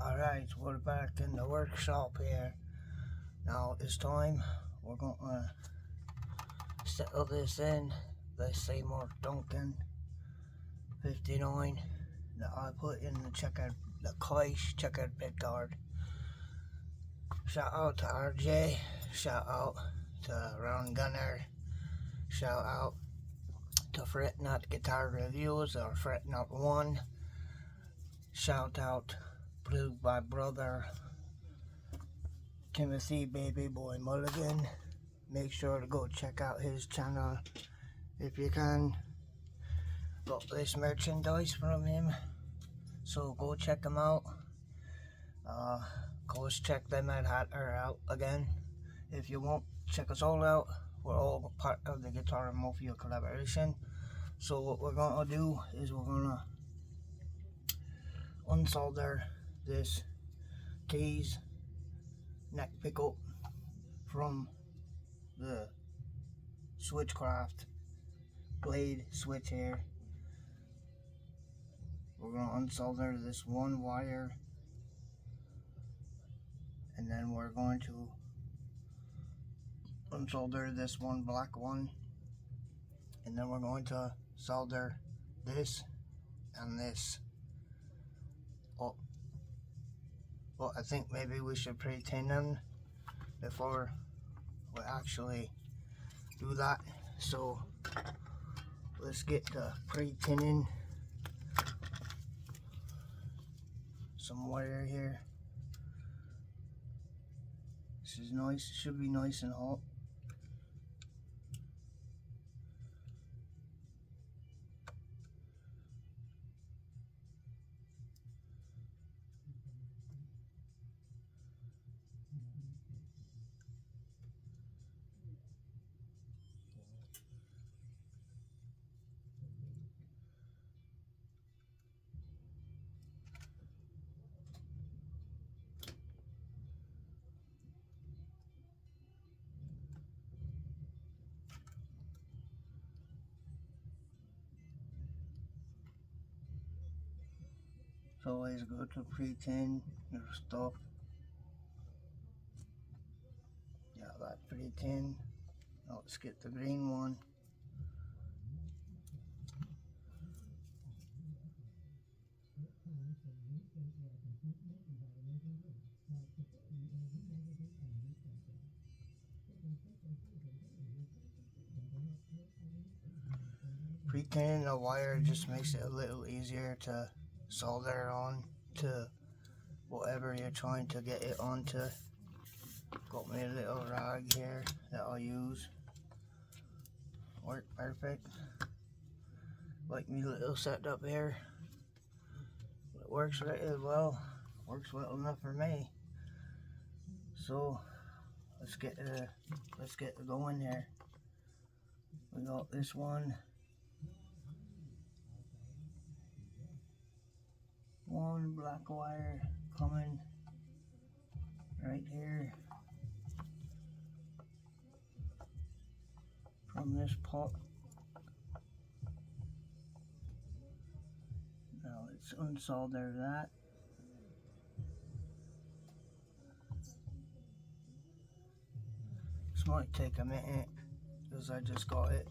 Alright, we're back in the workshop here. Now it's time we're going to settle this in. The Seymour Duncan 59 that I put in the Kaish checkered pickguard. Shout out to RJ, shout out to Round Gunner, shout out to Fretnut Guitar Reviews or Fretnut 1, shout out to my brother Timothy Baby Boy Mulligan. Make sure to go check out his channel if you can. Got this merchandise from him, so go check him out. Go check them out again. If you won't, check us all out. We're all part of the Guitar Mafia collaboration. So what we're gonna do is we're gonna unsolder this Tease neck pickup from the Switchcraft blade switch here. We're going to unsolder this one wire, and then we're going to unsolder this one black one, and then we're going to solder this and this up. But I think maybe we should pre-tin them before we actually do that. So let's get to pre-tinning some wire here. This is nice, it should be nice and hot. It's always good to pre-tin your stuff. Yeah, that's pre-tin. Now let's get the green one. Pre-tinning the wire just makes it a little easier to solder on to whatever you're trying to get it onto. Got me a little rag here that I'll use. Work perfect. Like me little setup here. It works right as well. Works well enough for me. So let's get it going here. We got this one black wire coming right here from this pot. Now let's unsolder that. This might take a minute because I just got it.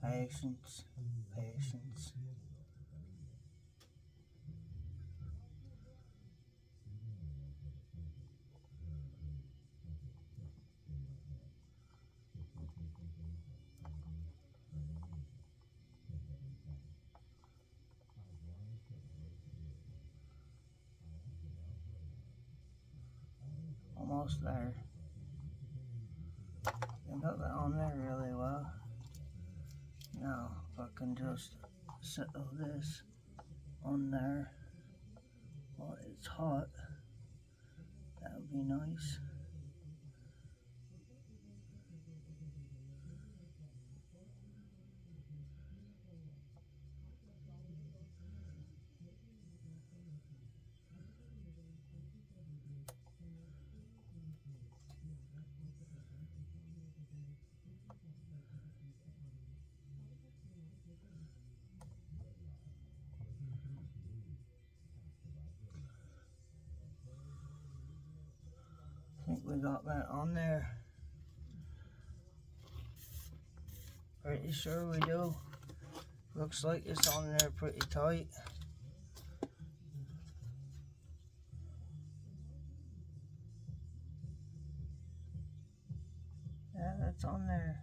Patience, patience. Almost there. I got that on there really well. Now, if I can just settle this on there while it's hot, that would be nice. I think we got that on there. Pretty sure we do. Looks like it's on there pretty tight. Yeah, that's on there.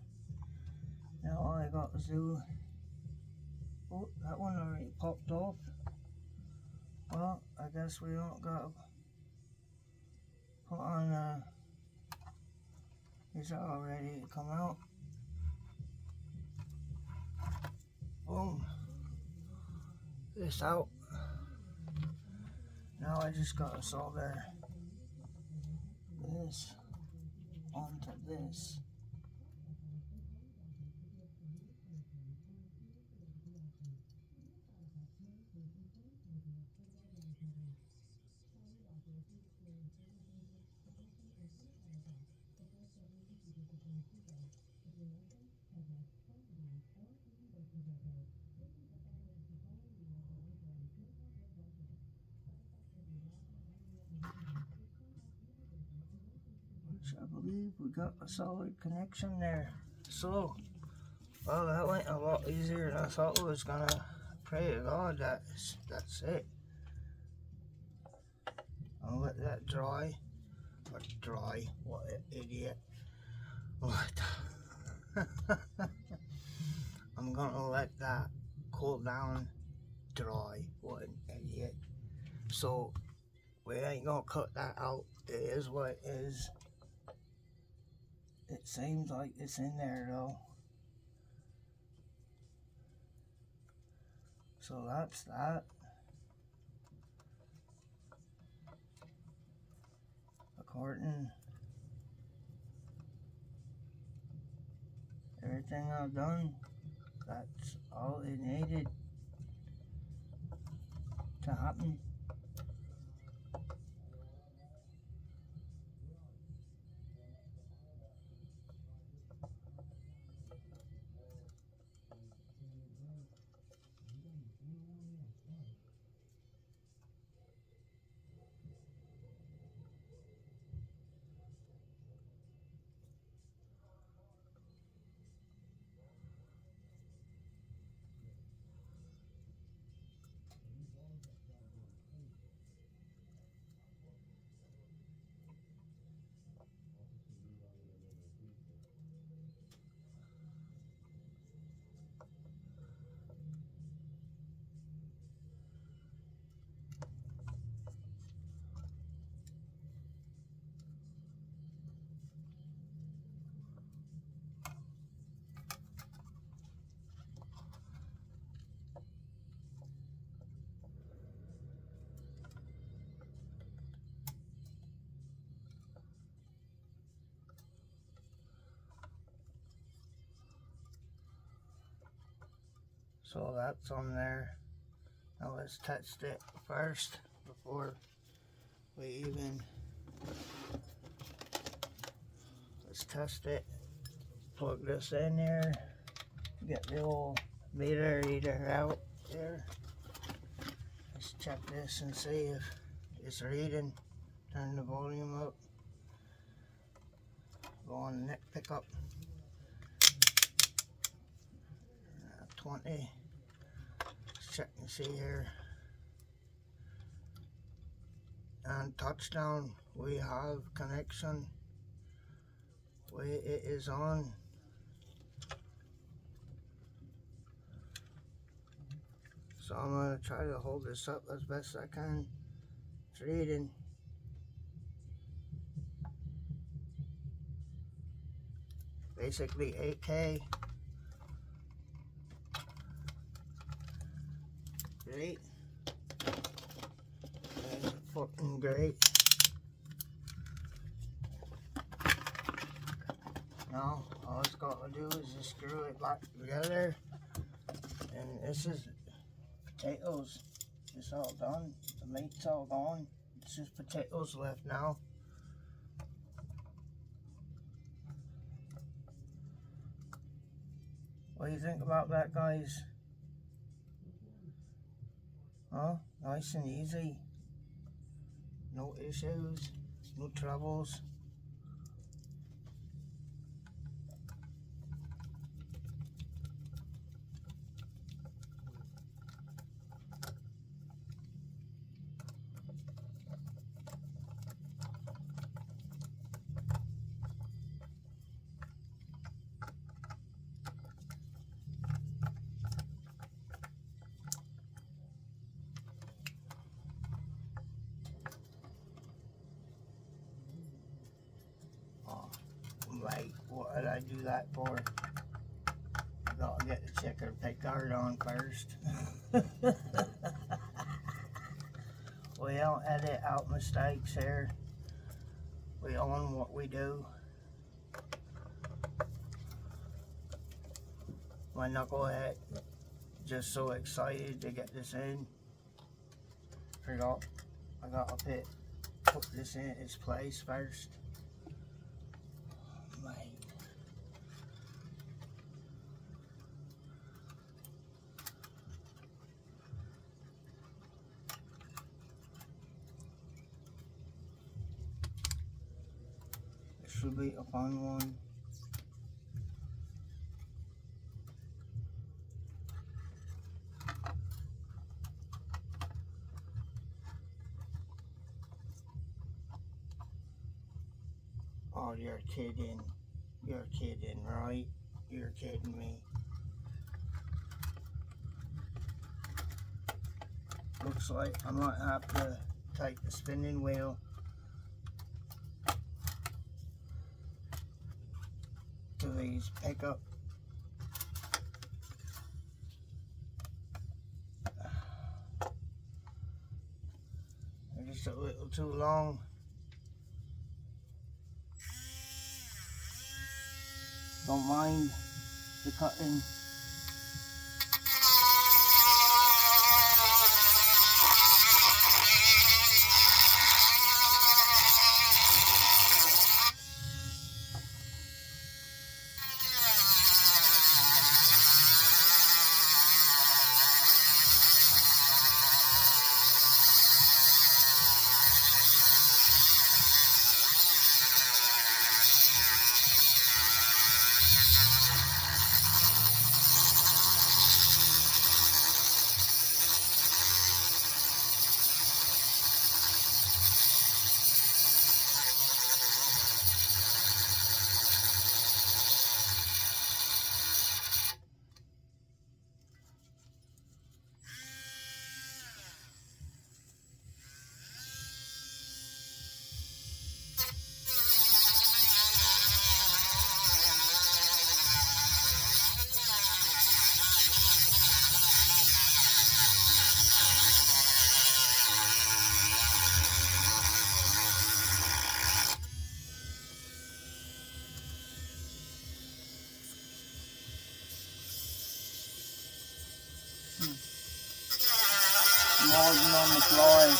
Now all I got to do... Oh, that one already popped off. Well, I guess we don't got to put on... Is that all ready to come out? Boom. This out. Now I just got to solder this onto this. Which I believe we got a solid connection there. So, well, that went a lot easier than I thought it was gonna. Pray to God that's it. I'll let that dry. Or dry, what an idiot. What? I'm gonna let that cool down, dry, what an idiot. So, we ain't gonna cut that out. It is what it is. It seems like it's in there though. So that's that. According everything I've done, that's all it needed to happen. So that's on there. Now let's test it first before we even... Let's test it. Plug this in there. Get the old meter reader out there. Let's check this and see if it's reading. Turn the volume up. Go on the neck pickup. 20. Let's check and see here. And touchdown, we have connection. It is on. So I'm gonna try to hold this up as best I can. It's reading. Basically 8K. Great. That's fucking great. Now, all it's got to do is just screw it back together. And this is potatoes. It's all done. The meat's all gone. It's just potatoes left now. What do you think about that, guys? Huh? Nice and easy. No issues, no troubles. Wait, what did I do that for? I gotta get the checkered pickguard on first. We don't edit out mistakes here. We own what we do. My knucklehead just so excited to get this in. Forgot I gotta put this in its place first. Right. This should be a fun one. Oh, you're kidding. You're kidding, right? You're kidding me. Looks like I might have to take the spinning wheel to these pickup. They're just a little too long. Don't mind the cutting. Molding on the floor.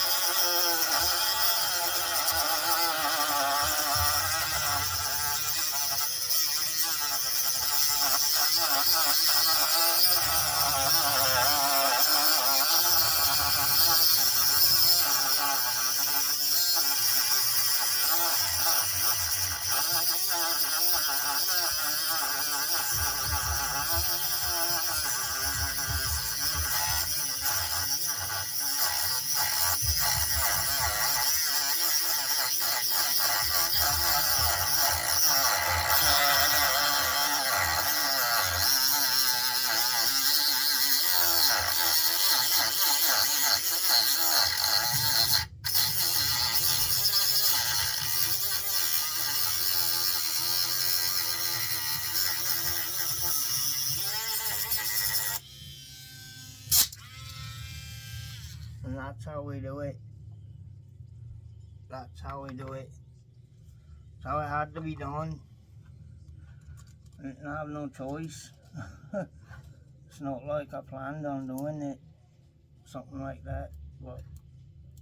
And that's how we do it. That's how we do it. That's how it had to be done. I didn't have no choice. It's not like I planned on doing it, something like that, but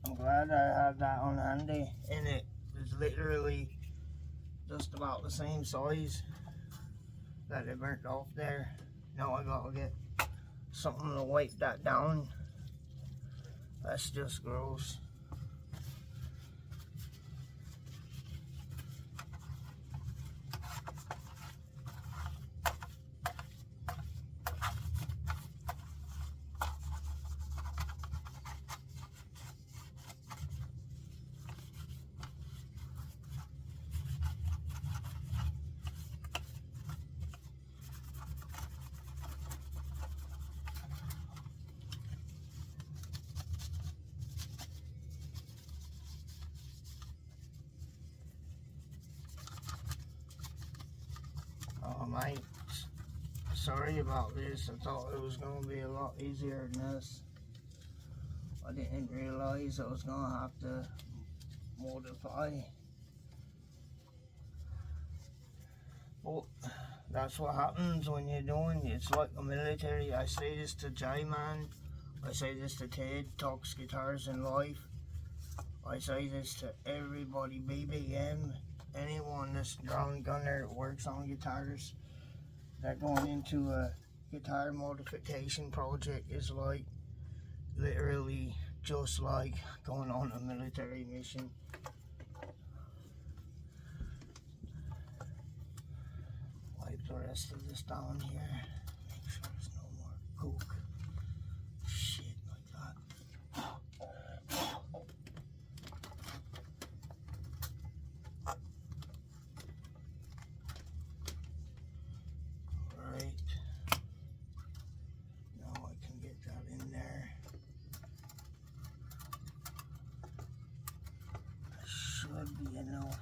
I'm glad I had that on handy, and it was literally just about the same size that it burnt off there. Now I gotta get something to wipe that down. That's just gross. mate. Sorry about this. I thought it was going to be a lot easier than this. I didn't realize I was going to have to modify. Well, that's what happens when you're doing. It's like a military. I say this to J-Man. I say this to Ted, Talks Guitars in Life. I say this to everybody, BBM, anyone that's drum gunner works on guitars. That going into a guitar modification project is like literally just like going on a military mission. Wipe the rest of this down here. Make sure there's no more coke. Shit like that. Alright. Now I can get that in there. That should be enough.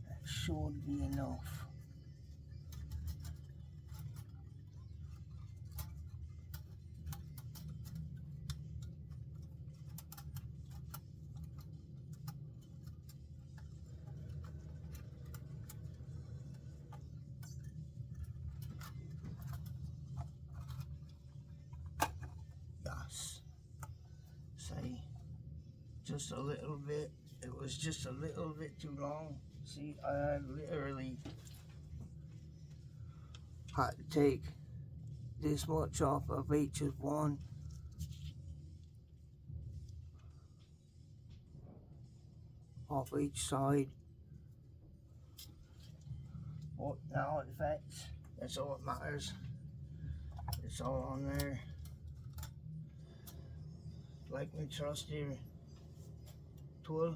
That should be enough. See, just a little bit. It was just a little bit too long. See, I literally had to take this much off of each of one. Off each side. But now it fits. That's all that matters. It's all on there. Like my trusty tool,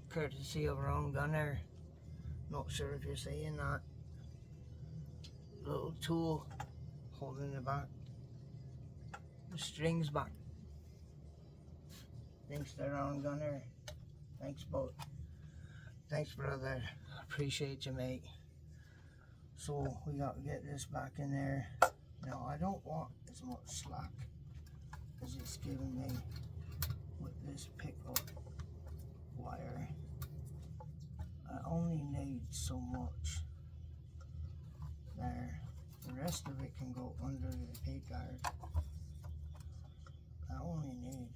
courtesy of our own gunner. Not sure if you're seeing that little tool holding the back, the strings back. Thanks to our own gunner. Thanks, bud. Thanks, brother. Appreciate you, mate. So we got to get this back in there. Now I don't want as much slack as it's giving me with this pickup wire. I only need so much there. The rest of it can go under the pickguard. I only need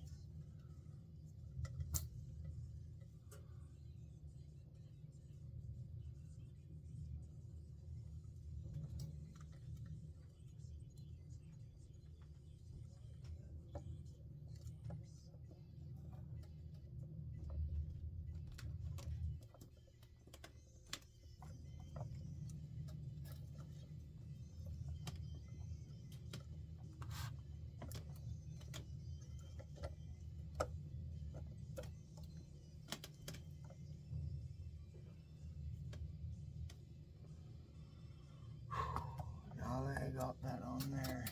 got that on there.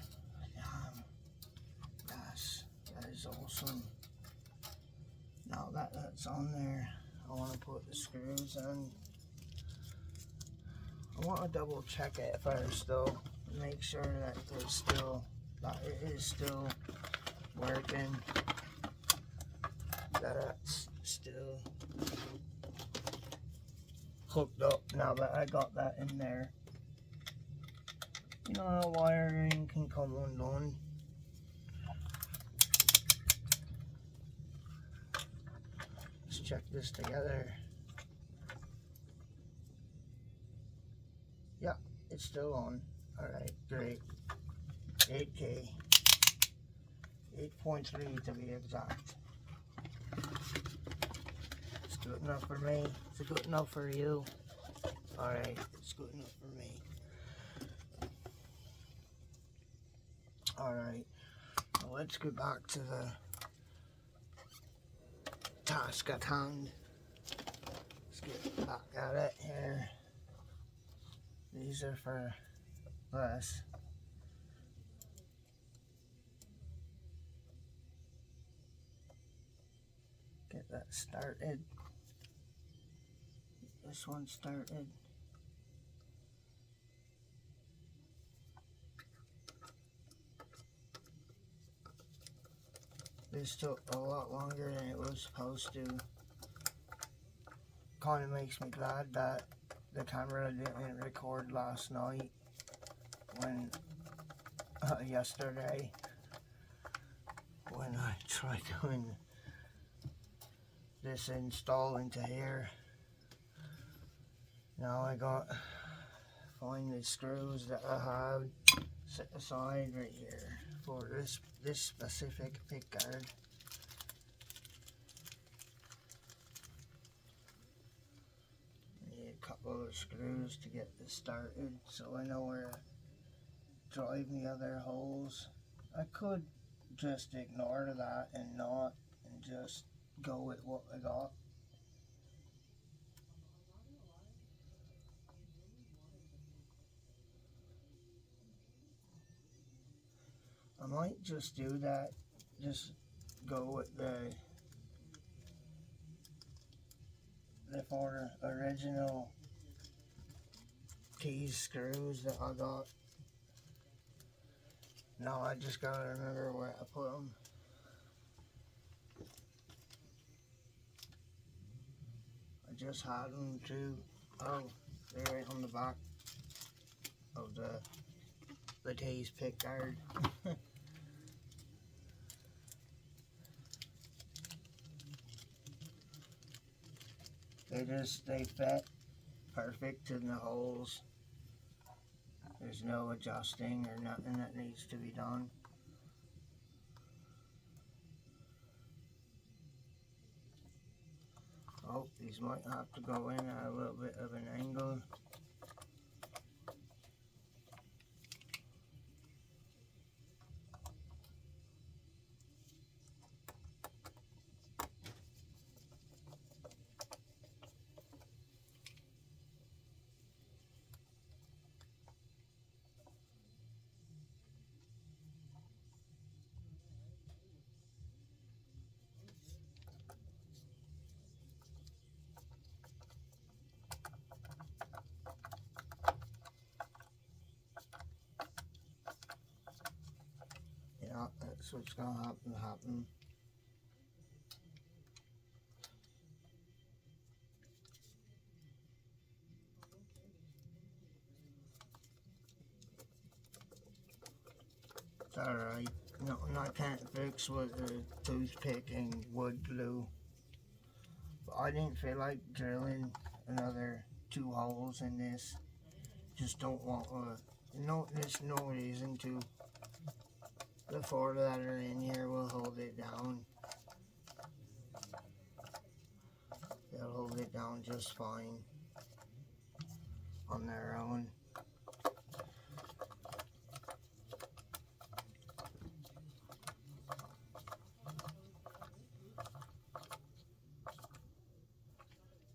Yes, that is awesome. Now that that's on there, I want to put the screws in. I want to double check it first though, make sure that it is still working, that it's still hooked up now that I got that in there. You know how wiring can come undone. Let's check this together. Yeah, it's still on. Alright, great. 8K. 8.3 to be exact. It's good enough for me. It's good enough for you. Alright, it's good enough for me. Alright, well, let's go back to the task at hand. Let's get back at it here. These are for this. Get that started. Get this one started. This took a lot longer than it was supposed to. Kind of makes me glad that the camera didn't record last night when yesterday when I tried doing this install into here. Now I got find the screws that I have set aside right here for this specific pickguard. Need a couple of screws to get this started so I know where to drive the other holes. I could just ignore that and not and just go with what I got. I might just do that, just go with the four original Tease screws that I got. Now I just gotta remember where I put them. I just had them too. Oh, they're right on the back of the Tease pickguard. They fit perfect in the holes. There's no adjusting or nothing that needs to be done. Oh, these might have to go in at a little bit of an angle. Yeah, that's what's gonna happen. It's alright. Nothing I can't fix with a toothpick and wood glue. But I didn't feel like drilling another 2 holes in this. Just don't want there's no reason to. The 4 that are in here will hold it down. They'll hold it down just fine on their own.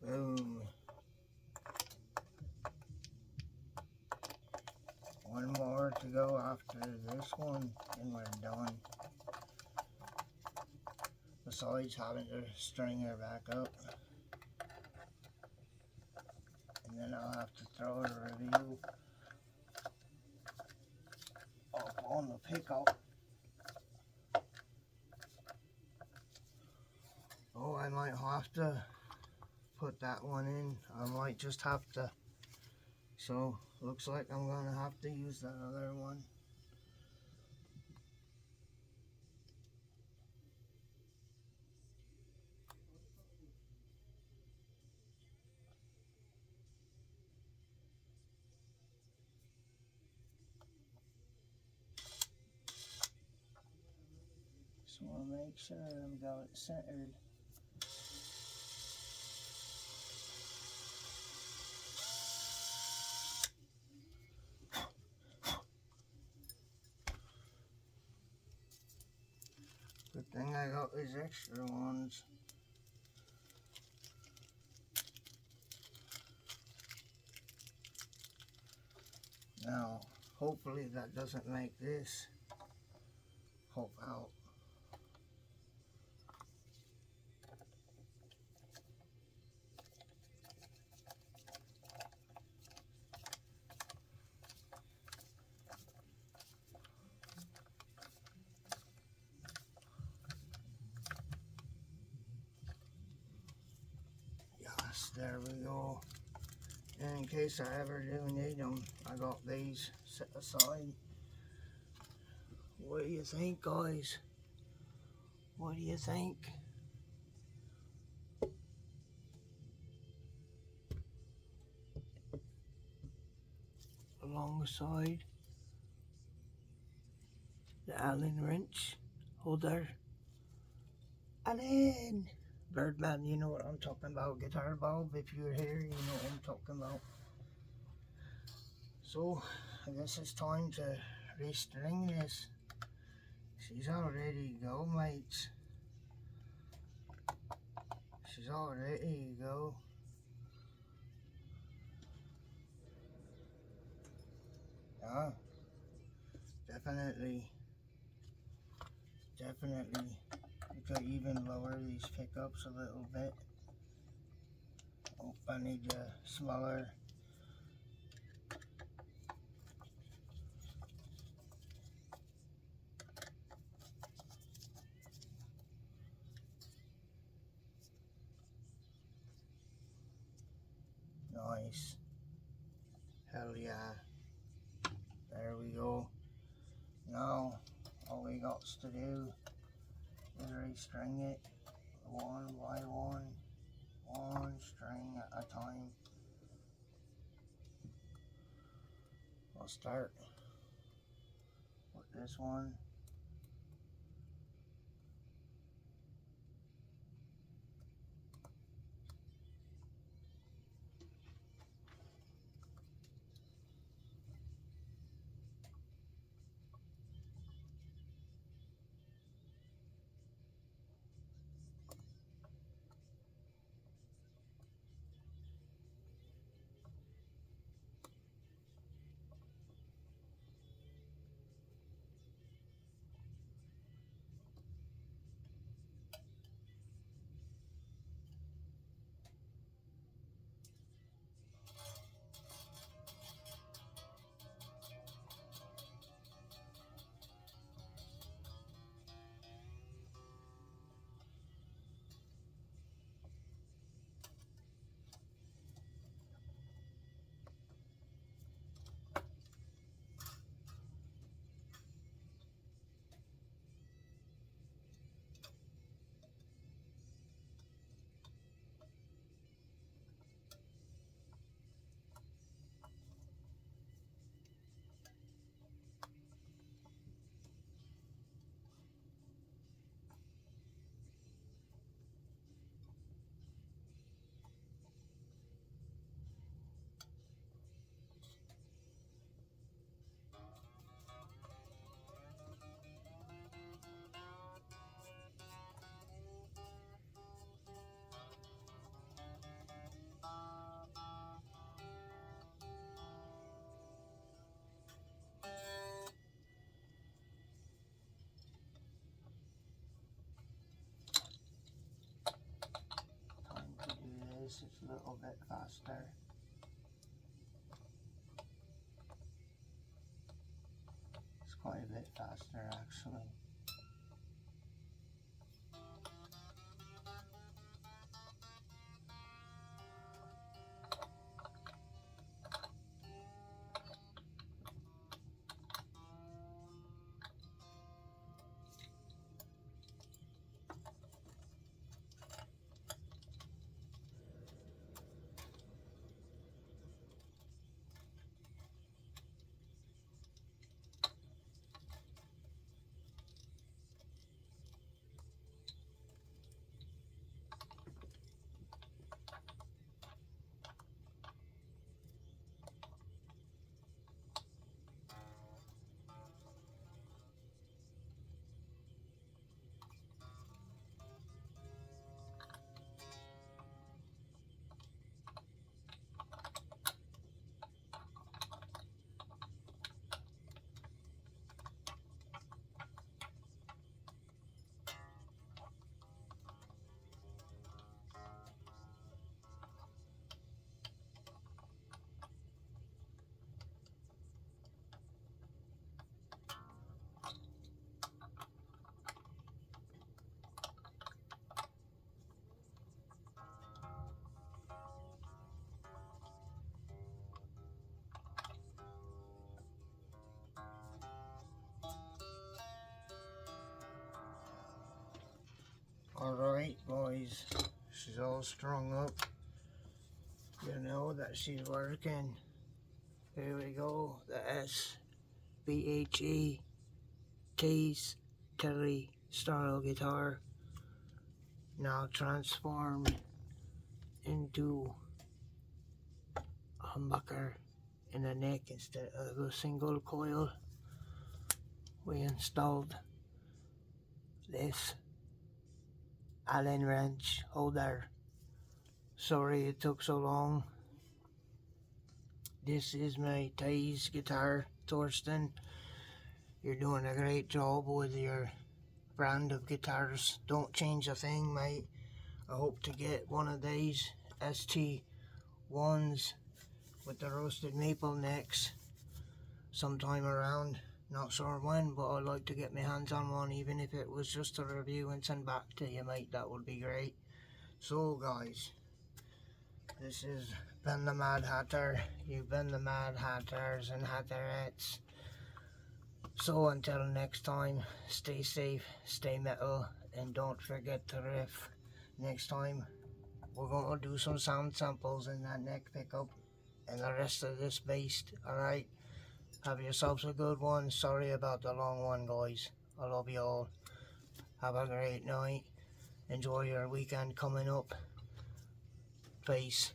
Boom. One more to go after this one and we're done. Besides having to string her back up. And then I'll have to throw a review up on the pickup. Oh, I might have to put that one in. I might just have to. So, looks like I'm gonna have to use that other one. Just want to make sure I've got it centered. Good thing I got these extra ones. Now, hopefully that doesn't make this pop out. There we go. And in case I ever do need them, I got these set aside. What do you think, guys? What do you think? Alongside the Allen wrench holder. Allen! Birdman, you know what I'm talking about. Guitar bulb, if you're here, you know what I'm talking about. So, I guess it's time to restring this. She's all ready to go, mates. She's all ready to go. Yeah, definitely. You could even lower these pickups a little bit. Oh, I need a smaller. Nice. Hell yeah. There we go. Now, all we got to do is restring it one by one string at a time. I'll start with this one. Time to do this, it's a little bit faster. It's quite a bit faster actually. guys. She's all strung up. You know that she's working. Here we go. The SBH-E Tease Tele style guitar. Now transformed into a humbucker in the neck instead of a single coil. We installed this Allen wrench holder. Sorry it took so long. This is my Tease guitar, Thorsten. You're doing a great job with your brand of guitars. Don't change a thing, mate. I hope to get one of these ST1s with the roasted maple necks sometime around. Not sure when, but I'd like to get my hands on one, even if it was just a review and send back to you, mate. That would be great. So guys, this has been the Mad Hatter. You've been the Mad Hatters and Hatterettes. So until next time, stay safe, stay metal, and don't forget to riff. Next time, we're going to do some sound samples in that neck pickup and the rest of this bass, alright? Have yourselves a good one. Sorry about the long one, guys. I love you all. Have a great night. Enjoy your weekend coming up. Peace.